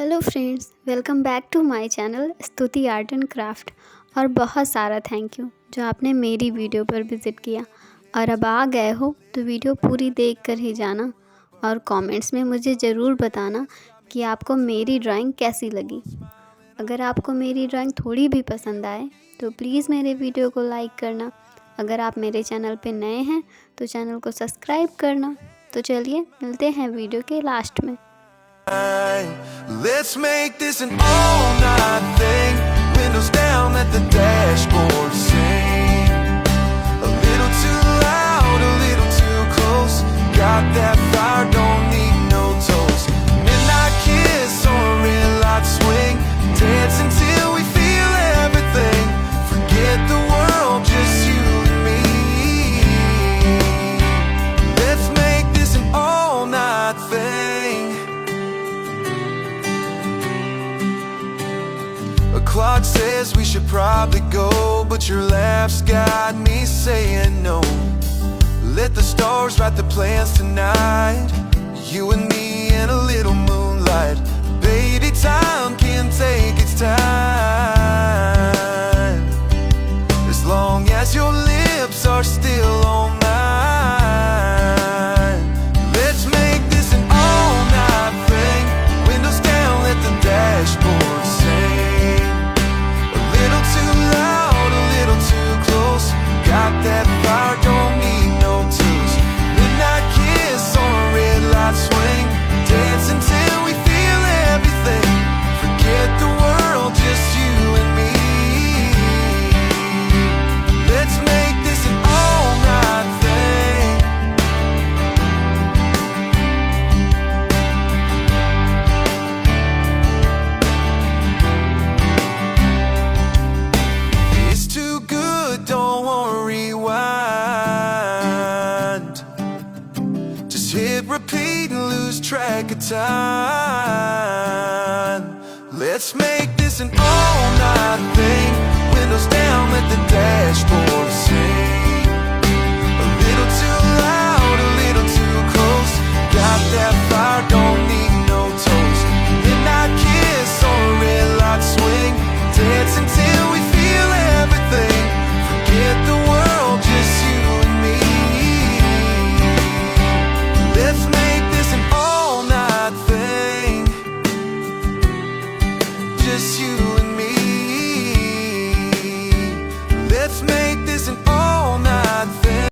Hello friends, welcome back to my channel Stuti art and craft. और बहुत सारा thank you जो आपने मेरी वीडियो पर विज़िट किया। और अब आ गए हो तो वीडियो पूरी देख कर ही जाना और कमेंट्स में मुझे ज़रूर बताना कि आपको मेरी ड्राइंग कैसी लगी। अगर आपको मेरी ड्राइंग थोड़ी भी पसंद आए तो प्लीज़ मेरे वीडियो को लाइक करना। अगर आप मेरे चैनल पे नए हैं तो चैनल को सब्सक्राइब करना। तो चलिए मिलते हैं वीडियो के लास्ट में। Let's make this an all-night thing. Windows down, let the dashboard sing. A little too loud, a little too close. Got that fire, don't need no toast. Midnight kiss on a red light swing. Dance until we feel everything. Forget the world, just you and me. Let's make this an all-night thing. The clock says we should probably go, but your laugh's got me saying no. Let the stars write the plans tonight. You and me in a little moonlight. Baby, time can take its time. As long as your lips are still on mine. Let's make this an all-night thing. Windows down, let the dashboard sing. Got that fire, don't need no tools. Midnight kiss on a red light swing. Dance until we feel everything. Forget the world, just you and me. Let's make this an all-night thing. It's too good, don't wanna rewind. Just hit repeat and lose track of time. Let's make this an all-night thing. Windows down, let the dashboard sing. A little too loud, a little too close. Got that fire, don't need no toast. Midnight kiss on a red light swing. Dance until we feel everything. Forget the world, just you and me. Let's make this an all-night thing. Just you and me. Let's make this an all-night thing.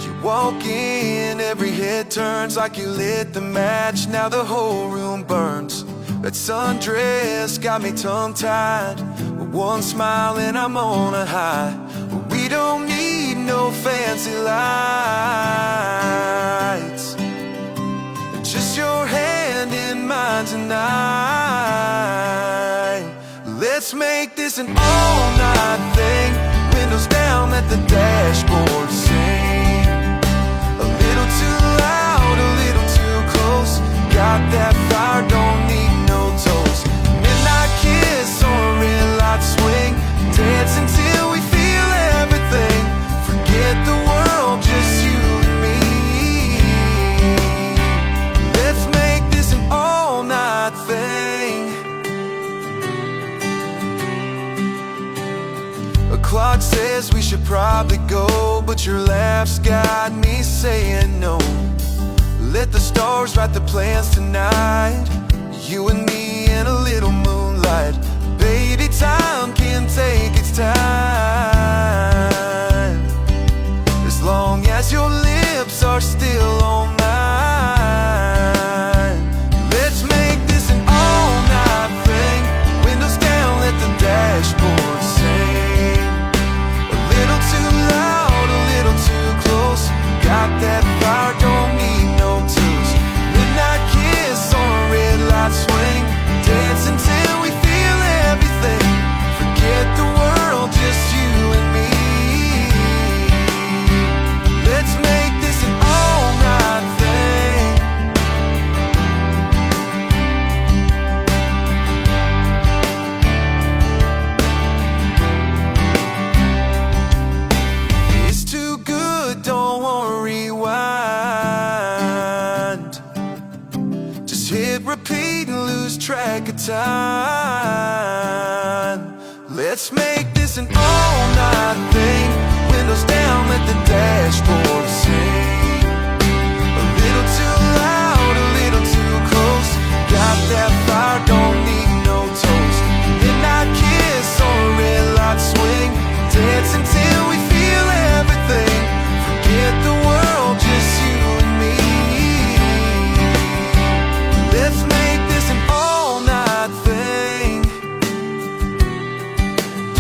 You walk in, every head turns like you lit the match. Now the whole room burns. That sundress got me tongue-tied. With one smile and I'm on a high. We don't need no fancy lights. Just your hand in mine tonight. Let's make this an all-night thing. Windows down, let the dashboard sing. A little too loud, a little too close. Got that fire, don't need no toast. Midnight kiss on a red light swing. Dance until we feel everything. Forget the world, just you and me. Let's make this an all-night thing. The clock says we should probably go, but your laugh's got me saying no. Let the stars write the plans tonight. You and me in a little moonlight. Baby, time can take its time. As long as your lips are still on mine. Let's make this an all-night thing. Windows down, let the dashboard sing. A little too loud, a little too close. Got that fire, don't need no tools. Midnight kiss on a red light swing. Dance until we feel everything. Forget the world, just you and me. Let's make this an all-night thing. lose track of time. Let's make this an all-night thing. Windows down, let the dashboard sing. A little too loud, a little too close. Got that fire, don't need no toast. Midnight kiss on a red light swing. Dance until we feel everything. Forget the world, just you and me. Let's make this an all-night thing.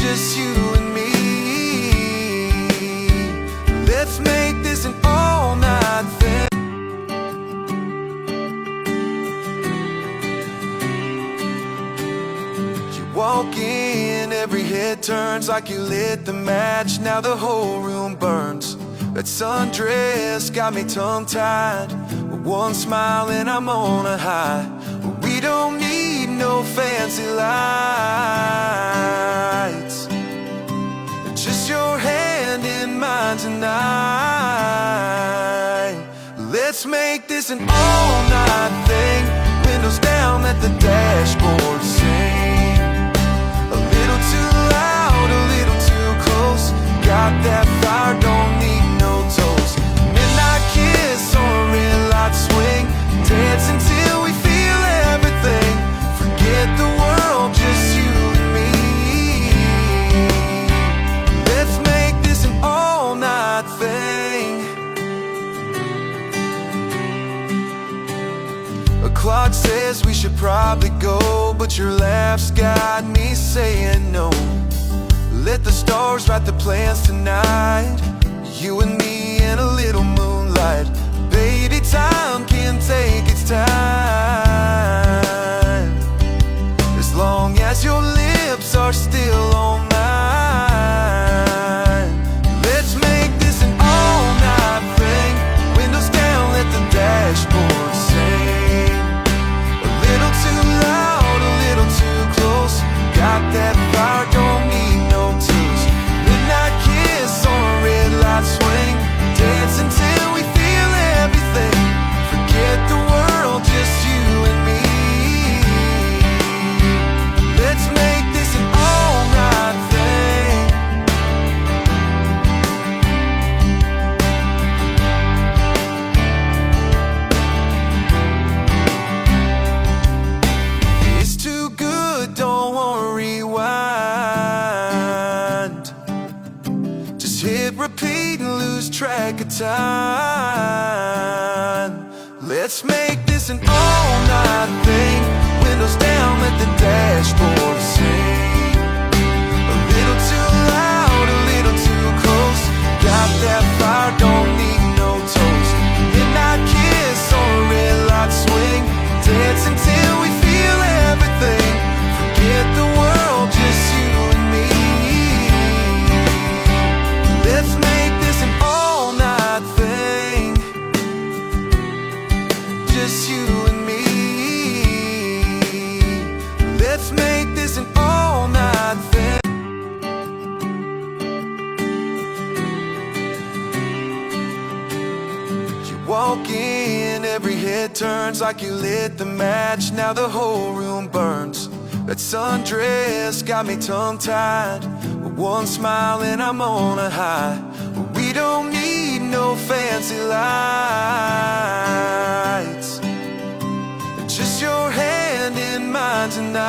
Just you and me. Let's make this an all-night thing. You walk in, every head turns like you lit the match. Now the whole room burns. That sundress got me tongue-tied. With one smile and I'm on a high. We don't need no fancy lights. Just your hand in mine tonight. Let's make this an all-night thing. Windows down, let the dashboard sing. A little too loud, a little too close. Got that fire, don't need no toast. Midnight kiss on a red light swing. Dance until we feel everything. Forget the world, just you and me. Let's make this an all-night thing. A clock says we should probably go, but your laugh's got me saying no. Let the stars write the plans tonight. You and me in a little moonlight. Baby, time can take its time. As long as your lips are still on mine. Let's make this an all-night thing. Windows down, let the dashboard sing. A little too loud, a little too close. Got that fire, don't need no tools. Midnight kiss on a red light swing. Dance until we feel everything. Forget the world, just you and me. Let's make this an all-night thing. It's too good, don't wanna rewind. Just hit repeat and lose track of time. Let's make this an all-night thing. Windows down, let the dashboard sing. A little too loud, a little too close. Got that fire, don't need no toast. Midnight kiss on a red light swing. Dance until we feel everything. Forget the world, just you and me. Let's make this an all-night thing. Just you and me. Let's make this an all-night thing. You walk in, every head turns like you lit the match. Now the whole room burns. That sundress got me tongue-tied. With one smile and I'm on a high. We don't need no fancy lights. Just your hand in mine tonight.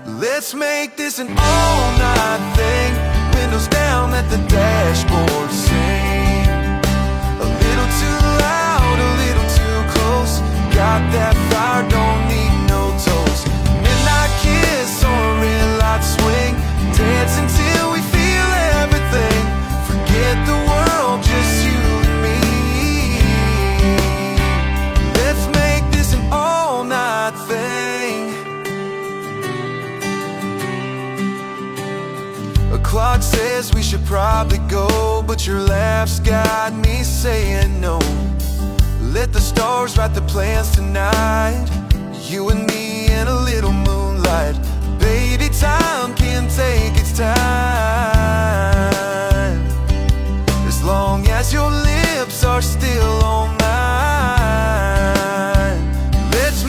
Let's make this an all-night thing. Windows down, let the dashboard sing. A little too loud, a little too close. Got that fire, don't need no toast. Midnight kiss on a red light swing. Dance until we feel everything. Forget the world, just you and me. Let's make this an all-night thing. A clock says we should probably go, but your laugh's got me saying no. Let the stars write the plans tonight. You and me in a little moonlight. Baby, time can take its time. As long as your lips are still on mine. Let's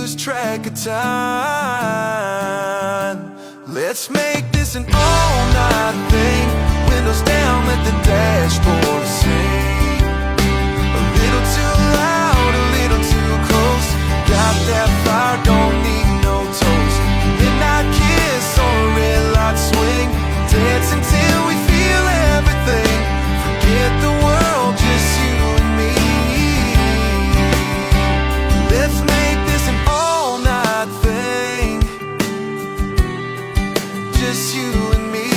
lose track of time. Let's make this an all-night thing. Windows down, let the dashboard sing. A little too loud, a little too close. Got that fire, don't need no toast. Midnight kiss on a red light swing. Dance until we feel everything. Forget the world, just you and me. Let's make this an all-night thing. Just you and me.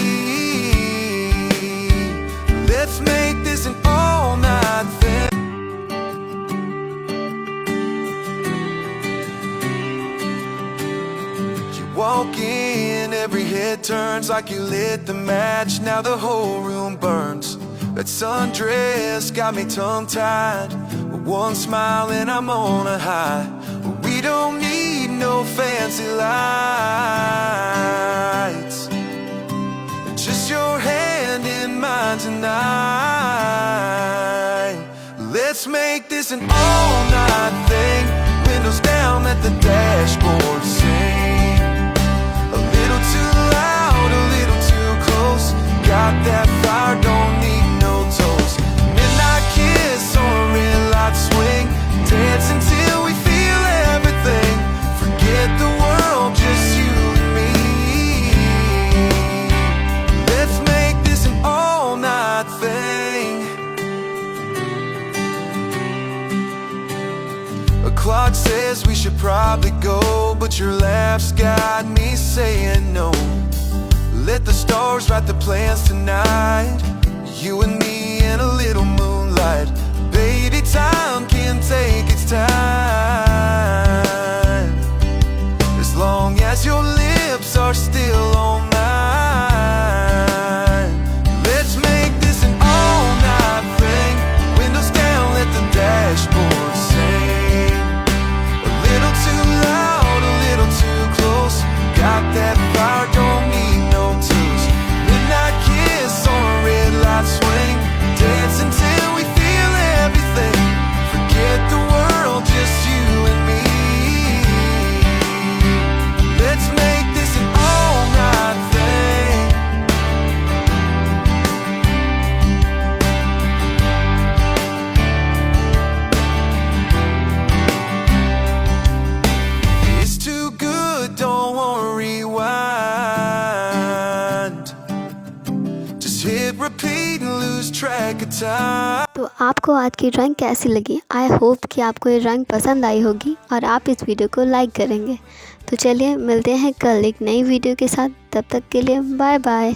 Let's make this an all-night thing. You walk in, every head turns like you lit the match. Now the whole room burns. That sundress got me tongue-tied. One smile and I'm on a high. We don't need no fancy lights. Just your hand in mine tonight. Let's make this an all-night thing. Windows down, let the dashboard sing. A little too loud, a little too close. Got that fire, don't need no toast. Midnight kiss on a red light swing. Dance until we feel everything. Forget the world, just you and me. Let's make this an all-night thing. A clock says we should probably go, but your laugh's got me saying no. Let the stars write the plans tonight. You and me in a little moonlight. Baby, time can take its time. As long as your lips are still on mine. Let's make this an all-night thing. Windows down, let the dashboard sing. A little too loud, a little too close. Got that fire, don't need no tools. Midnight kiss on a red light swing. Dance until we feel everything. Forget the world, just you and me. Let's make this an all-night thing. It's too good, don't wanna rewind. Just hit repeat and lose track of time. तो आपको आज की drawing कैसी लगी? I hope कि आपको ये drawing पसंद आई होगी और आप इस वीडियो को लाइक करेंगे। तो चलिए मिलते हैं कल एक नई वीडियो के साथ। तब तक के लिए बाय बाय।